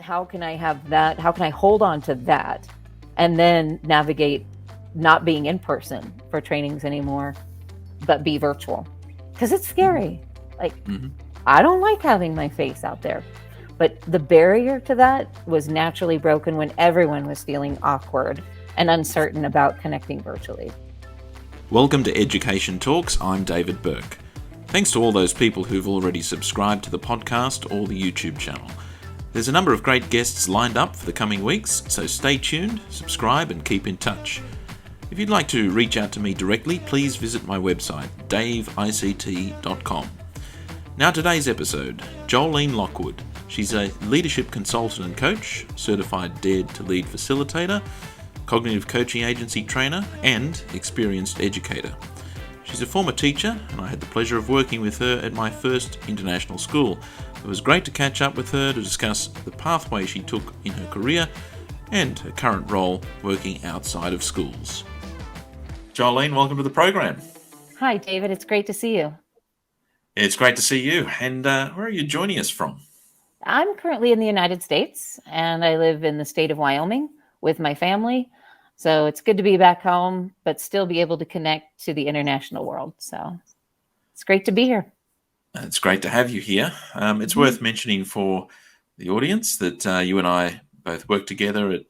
how can I have that? How can I hold on to that and then navigate not being in person for trainings anymore, but be virtual? Because it's scary. Like, I don't like having my face out there. But the barrier to that was naturally broken when everyone was feeling awkward and uncertain about connecting virtually. Welcome to Education Talks. I'm David Burke. Thanks to all those people who've already subscribed to the podcast or the YouTube channel. There's a number of great guests lined up for the coming weeks, so stay tuned, subscribe and keep in touch. If you'd like to reach out to me directly, please visit my website, daveict.com. Now today's episode, Jolene Lockwood. She's a leadership consultant and coach, certified Dared to Lead Facilitator, cognitive coaching agency trainer, and experienced educator. She's a former teacher, and I had the pleasure of working with her at my first international school. It was great to catch up with her to discuss the pathway she took in her career and her current role working outside of schools. Jolene, welcome to the program. Hi, David. It's great to see you. It's great to see you. And where are you joining us from? I'm currently in the United States, and I live in the state of Wyoming with my family. So it's good to be back home, but still be able to connect to the international world. So it's great to be here. It's great to have you here. It's worth mentioning for the audience that you and I both worked together at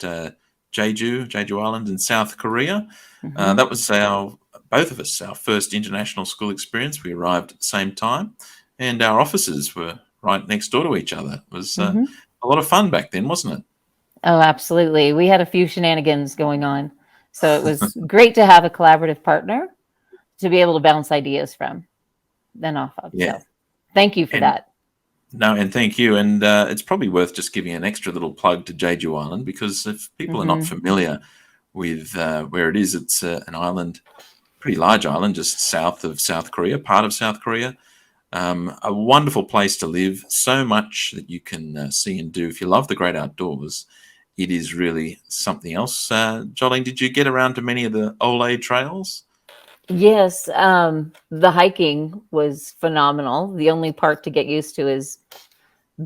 Jeju Island in South Korea. That was both of us, our first international school experience. We arrived at the same time, and our offices were right next door to each other. It was a lot of fun back then, wasn't it? Oh, absolutely. We had a few shenanigans going on. So it was great to have a collaborative partner to be able to bounce ideas from, then off of. Yeah. So thank you for that. No, and thank you. And it's probably worth just giving an extra little plug to Jeju Island, because if people are not familiar with where it is, it's an island, pretty large island, just south of South Korea, part of South Korea. A wonderful place to live, so much that you can see and do. If you love the great outdoors, it is really something else. Jolene, did you get around to many of the Olay trails? Yes, the hiking was phenomenal. The only part to get used to is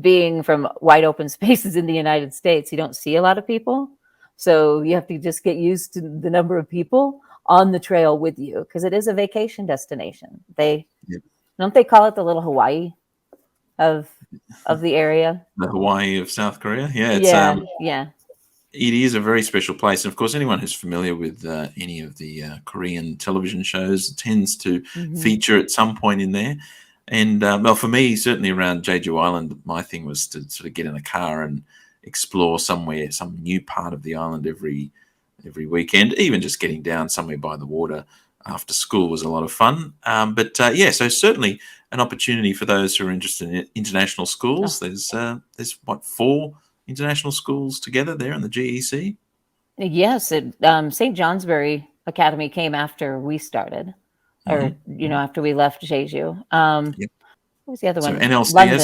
being from wide open spaces in the United States. You don't see a lot of people. So you have to just get used to the number of people on the trail with you, because it is a vacation destination. Don't they call it the little Hawaii of the area? The Hawaii of South Korea? Yeah, yeah. It is a very special place. And of course, anyone who's familiar with any of the Korean television shows tends to feature at some point in there. And well, for me, certainly around Jeju Island, my thing was to sort of get in a car and explore somewhere, some new part of the island every weekend. Even just getting down somewhere by the water after school was a lot of fun. So certainly an opportunity for those who are interested in international schools. There's 4 international schools together there in the GEC? Yes, St. Johnsbury Academy came after we started, or after we left Jeju. What was the other one? NLCS. London.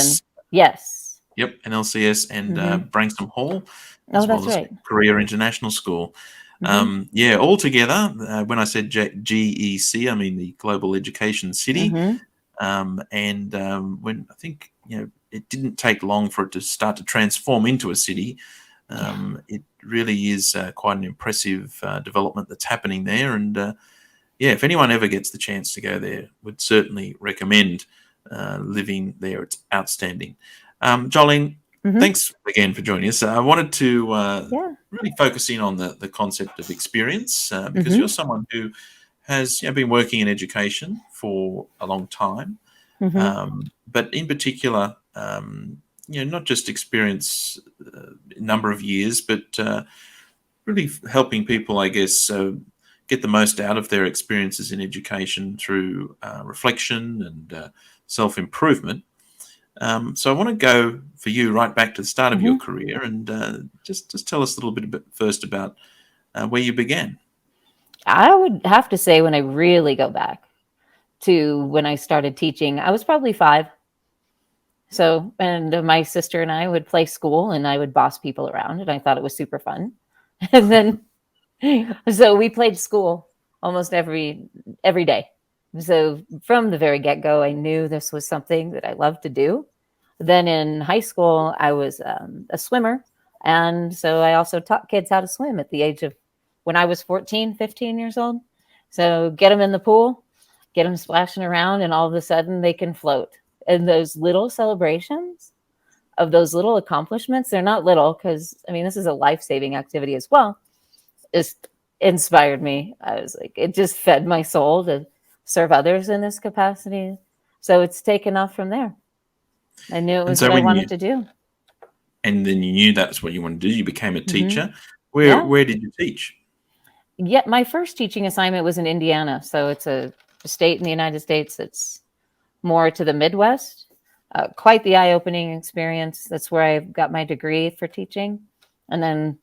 Yes. Yep, NLCS and Branksome Hall, as well as Korea International School. All together. When I said GEC, I mean the Global Education City. When I think it didn't take long for it to start to transform into a city. It really is quite an impressive development that's happening there. And if anyone ever gets the chance to go there, would certainly recommend living there. It's outstanding. Jolene, thanks again for joining us. I wanted to really focus in on the concept of experience, because you're someone who has been working in education for a long time, but in particular, not just experience a number of years, but really helping people, I guess, get the most out of their experiences in education through reflection and self-improvement. So I want to go for you right back to the start of your career, and just tell us a little bit first about where you began. I would have to say, when I really go back to when I started teaching, I was probably 5. So, and my sister and I would play school, and I would boss people around, and I thought it was super fun. And then, so we played school almost every day. So from the very get-go, I knew this was something that I loved to do. Then in high school, I was a swimmer And so I also taught kids how to swim at the age of when I was 14, 15 years old. So get them in the pool, get them splashing around, and all of a sudden they can float. And those little celebrations of those little accomplishments, they're not little because, I mean, this is a life-saving activity as well, just inspired me. I was like, it just fed my soul to serve others in this capacity. So it's taken off from there. I knew it And was so what I when you wanted to do. and then you knew that's what you wanted to do. You became a Hmm. teacher. Where Yeah. where did you teach? Yeah. My first teaching assignment was in Indiana. So it's a state in the United States that's more to the Midwest. Quite the eye-opening experience. That's where I got my degree for teaching. And then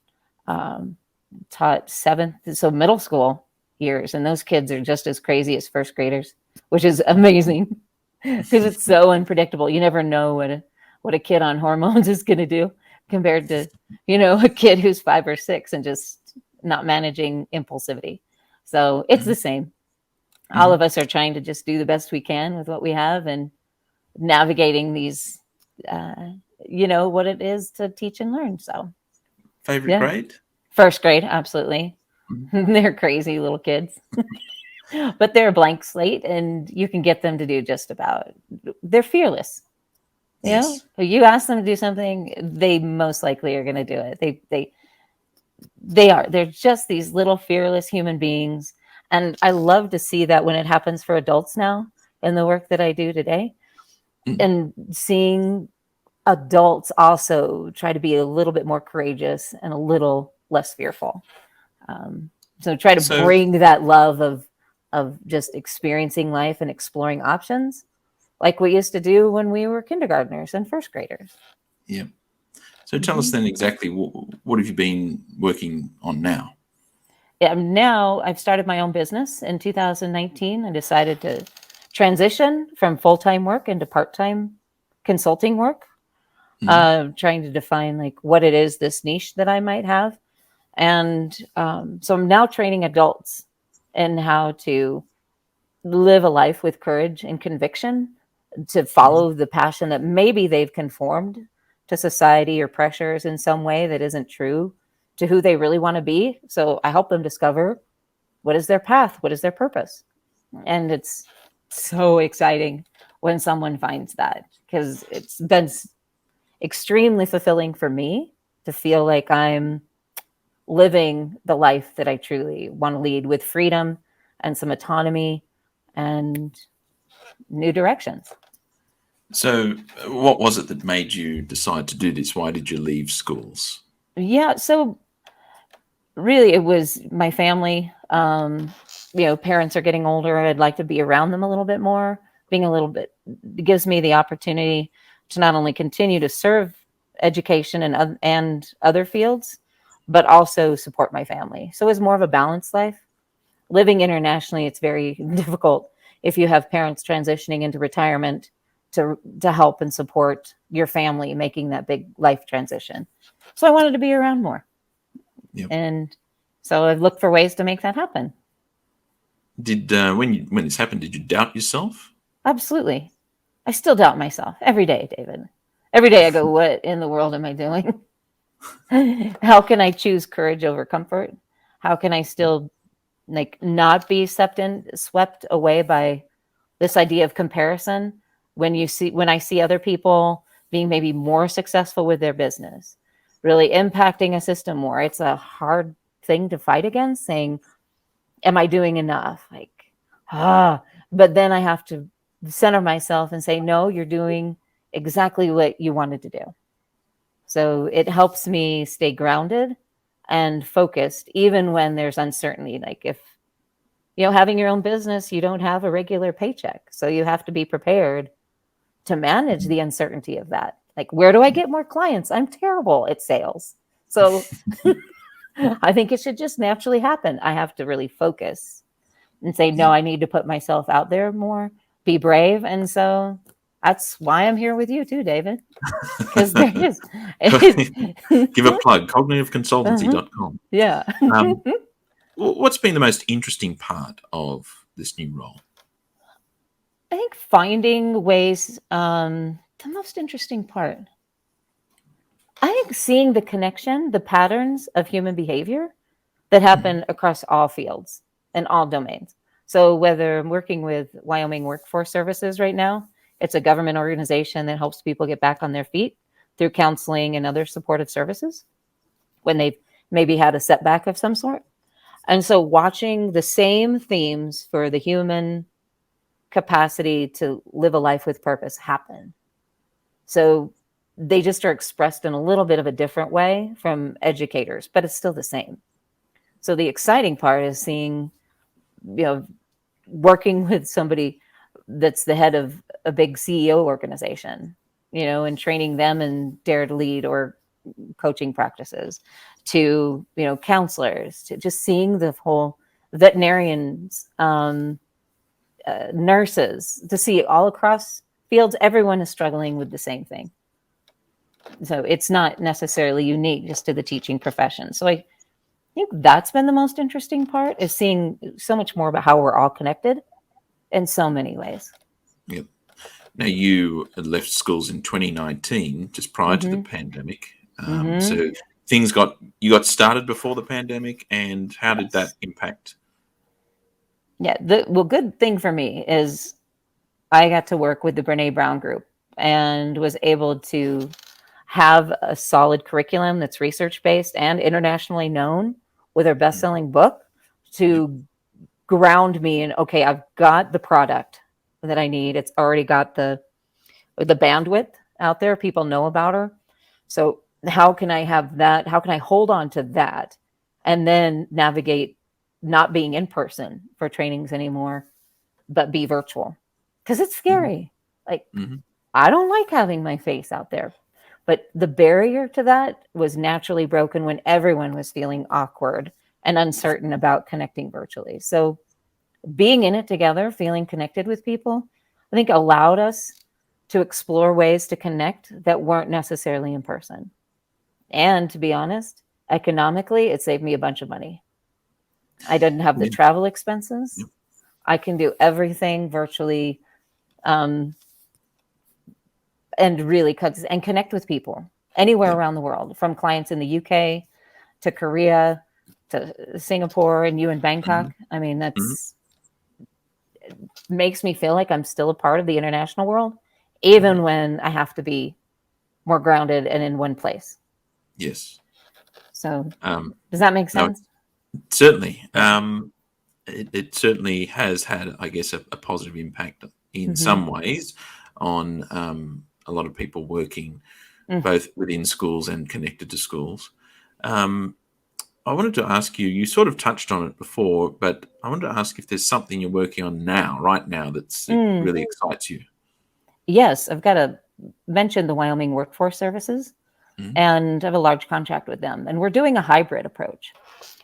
um, taught seventh, so middle school years. And those kids are just as crazy as first graders, which is amazing because it's so unpredictable. You never know what a kid on hormones is going to do compared to, a kid who's 5 or 6 and just not managing impulsivity. So it's the Mhm, same. All mhm. of us are trying to just do the best we can with what we have and navigating these, uh, what it is to teach and learn. So, Favorite yeah, grade? first grade, absolutely. Mhm. They're crazy little kids, but they're a blank slate, and you can get them to do just about. They're fearless. Yes. If you ask them to do something, they most likely are going to do it. They are. They're just these little fearless human beings, and I love to see that when it happens for adults now in the work that I do today, Mm. and seeing adults also try to be a little bit more courageous and a little less fearful. Um, so try to So, bring that love of just experiencing life and exploring options, like we used to do when we were kindergartners and first graders. yeah. So tell us Hmm. then exactly what have you been working on now? Yeah, now I've started my own business in 2019. I decided to transition from full time work into part time consulting work, Mhm. trying to define like what it is, this niche that I might have. And so I'm now training adults in how to live a life with courage and conviction, to Mhm. follow the passion that maybe they've conformed to society or pressures in some way that isn't true to who they really want to be. So I help them discover what is their path, what is their purpose. And it's so exciting when someone finds that, because it's been extremely fulfilling for me to feel like I'm living the life that I truly want to lead with freedom and some autonomy and new directions. So, what was it that made you decide to do this? Why did you leave schools? Yeah, so really it was my family. Parents are getting older. I'd like to be around them a little bit more. Being a little bit gives me the opportunity to not only continue to serve education and other fields, but also support my family. So it's more of a balanced life. Living internationally, it's very difficult if you have parents transitioning into retirement to help and support your family making that big life transition. So I wanted to be around more, Yep. and so I've looked for ways to make that happen. Did when this happened, did you doubt yourself? Absolutely. I still doubt myself every day, David. Every day I go, what in the world am I doing? How can I choose courage over comfort? How can I still like not be swept away by this idea of comparison when I see other people being maybe more successful with their business, really impacting a system more? It's a hard thing to fight against, saying, am I doing enough? Like, ah, but then I have to center myself and say, no, you're doing exactly what you wanted to do. So it helps me stay grounded and focused, even when there's uncertainty. Like if, having your own business, you don't have a regular paycheck. So you have to be prepared to manage Mhm. the uncertainty of that. Like, where do I get more clients? I'm terrible at sales. So I think it should just naturally happen. I have to really focus and say, no, Yep. I need to put myself out there more, be brave. And so that's why I'm here with you too, David, because there is. Give a plug, Uh-huh. cognitiveconsultancy.com. Yeah. Um, what's been the most interesting part of this new role? I think finding ways, the most interesting part. I think seeing the connection, the patterns of human behavior that Mhm. happen across all fields and all domains. So whether I'm working with Wyoming Workforce Services right now, it's a government organization that helps people get back on their feet through counseling and other supportive services when they've maybe had a setback of some sort. And so watching the same themes for the human capacity to live a life with purpose happen. So they just are expressed in a little bit of a different way from educators, but it's still the same. So the exciting part is seeing, you know, working with somebody that's the head of a big CEO organization, and training them in Dare to Lead or coaching practices, to, counselors, to just seeing the whole veterinarians, nurses, to see all across fields, everyone is struggling with the same thing. So it's not necessarily unique just to the teaching profession. So I think that's been the most interesting part, is seeing so much more about how we're all connected in so many ways. Yep. Now, you had left schools in 2019, just prior to the Mm-hmm. pandemic. Mm-hmm. So you got started before the pandemic, and how did that Yes. impact? Yeah. Good thing for me is I got to work with the Brene Brown group and was able to have a solid curriculum that's research based and internationally known, with her best Mm. selling book, Yep. to ground me in, okay, I've got the product that I need. It's already got the bandwidth out there. People know about her. So how can I have that? How can I hold on to that and then navigate not being in person for trainings anymore, but be virtual? Because it's Mhm. scary. Like, Mhm. I don't like having my face out there. But the barrier to that was naturally broken when everyone was feeling awkward and uncertain about connecting virtually. So being in it together, feeling connected with people, I think allowed us to explore ways to connect that weren't necessarily in person. And to be honest, economically, it saved me a bunch of money. I didn't have the Yeah. travel expenses. Yep. I can do everything virtually, um, and really connect with people anywhere Yep. around the world, from clients in the UK to Korea to Singapore and you in Mhm. Bangkok. I mean, Mhm. that's makes me feel like I'm still a part of the international world, Mhm. even when I have to be more grounded and in one place. Yes. So, Um, does that make no, sense? certainly. Yeah. It certainly has had, I guess, a positive impact in Mm-hmm. some ways on a lot of people working Mm. both within schools and connected to schools. Um, I wanted to ask you, you sort of touched on it before, but I wanted to ask if there's something you're working on now, right now, that Mm. really excites you. Yes, I've got to mention the Wyoming Workforce Services, Mhm. and I have a large contract with them, and we're doing a hybrid approach.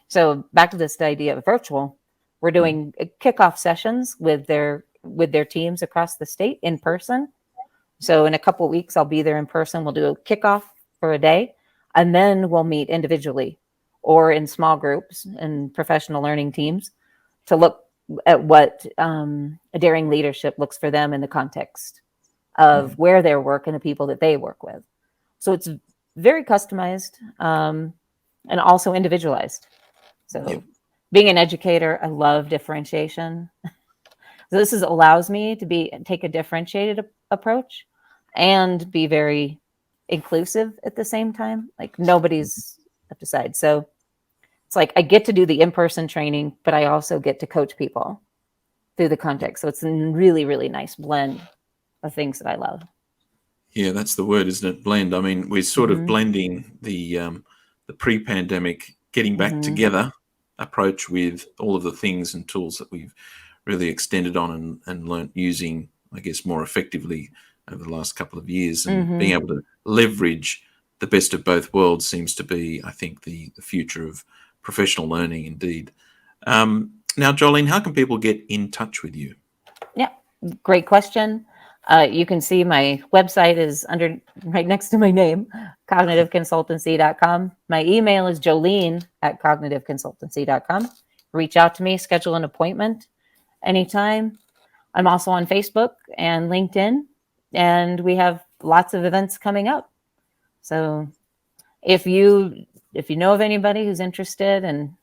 So back to this idea of virtual, we're Mhm. doing kickoff sessions with their teams across the state in person. So in a couple of weeks, I'll be there in person. We'll do a kickoff for a day, and then we'll meet individually or in small groups and professional learning teams to look at what a daring leadership looks for them in the context of Mhm. where they work and the people that they work with. So it's very customized, and also individualized. Yep. So being an educator, I love differentiation. So this allows me to take a differentiated approach and be very inclusive at the same time. Like Mhm. nobody's left aside. So it's like I get to do the in-person training, but I also get to coach people through the Yep. context. So it's a really, really nice blend of things that I love. Yeah, that's the word, isn't it? Blend. I mean, we're sort of Mm-hmm. blending the pre-pandemic getting back Mm-hmm. together approach with all of the things and tools that we've really extended on and learnt using, I guess, more effectively over the last couple of years. And being Mm-hmm. able to leverage the best of both worlds seems to be, I think, the future of professional learning indeed. Now, Jolene, how can people get in touch with you? Yeah, great question. You can see my website is under right next to my name, cognitiveconsultancy.com. My email is jolene@cognitiveconsultancy.com. Reach out to me, schedule an appointment anytime. I'm also on Facebook and LinkedIn, and we have lots of events coming up. So if you know of anybody who's interested in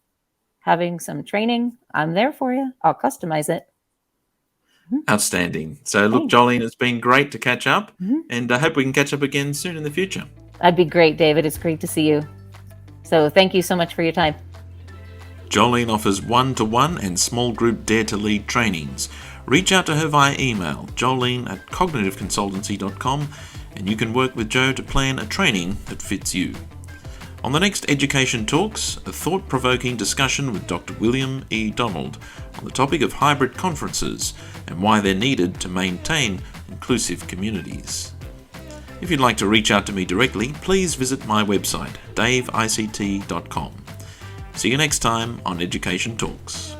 having some training, I'm there for you. I'll customize it. Outstanding. So look, Thanks. Jolene, it's been great to catch up, Mhm. and I hope we can catch up again soon in the future. That'd be great, David. It's great to see you. So thank you so much for your time. Jolene offers one-to-one and small group Dare to Lead trainings. Reach out to her via email, jolene@cognitiveconsultancy.com, and you can work with Jo to plan a training that fits you. On the next Education Talks, a thought-provoking discussion with Dr. William E. Donald on the topic of hybrid conferences and why they're needed to maintain inclusive communities. If you'd like to reach out to me directly, please visit my website, daveict.com. See you next time on Education Talks.